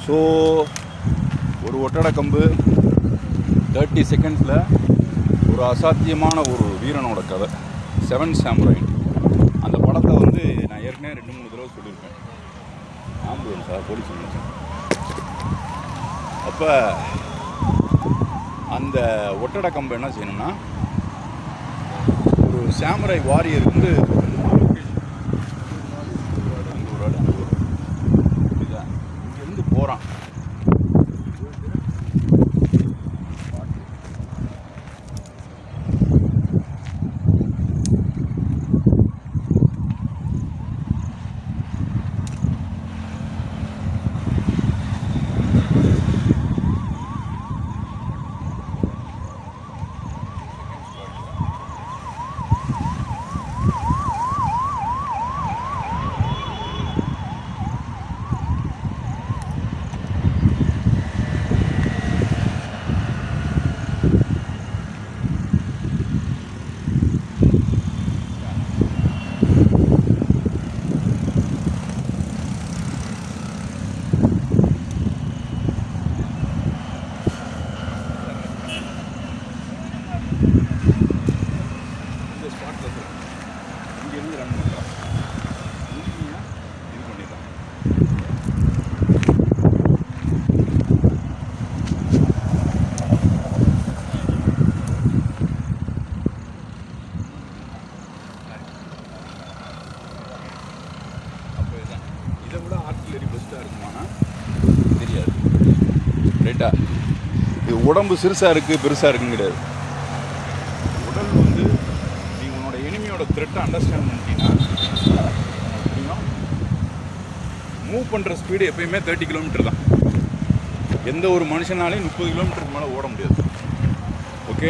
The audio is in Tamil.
ஸோ ஒரு ஒட்டடை கம்பு 30 செகண்ட்ஸில் ஒரு அசாத்தியமான ஒரு வீரனோட கதை 7 சாமுரை. அந்த படத்தை வந்து நான் ஏற்கனவே 2-3 தடவை சொல்லியிருப்பேன். ஆம்புலன்ஸ் சார் போலீஸ் நினச்சேன். அப்போ அந்த ஒட்டடை கம்பை என்ன செய்யணும்னா, ஒரு சாமுரை வாரியர் வந்து இங்கேருந்து போகிறான். இங்கேருந்து ரன் பண்ணுறான். இது பண்ணிடலாம். அப்போ இதுதான். இதை விட ஆர்டிலரி பெஸ்ட்டாக இருக்குமானா தெரியாது. ரைட்டா? இது உடம்பு சிறுசாக இருக்குது பெருசாக இருக்குன்னு கிடையாது. உடல் வந்து நீ உன்னோட எனிமியோட த்ரெட்டை அண்டர்ஸ்டாண்ட் பண்ணிட்டீங்கன்னா மூவ் பண்ணுற ஸ்பீடு எப்பயுமே 30 கிலோமீட்டர் தான். எந்த ஒரு மனுஷனாலையும் 30 கிலோமீட்டருக்கு மேலே ஓட முடியாது. ஓகே.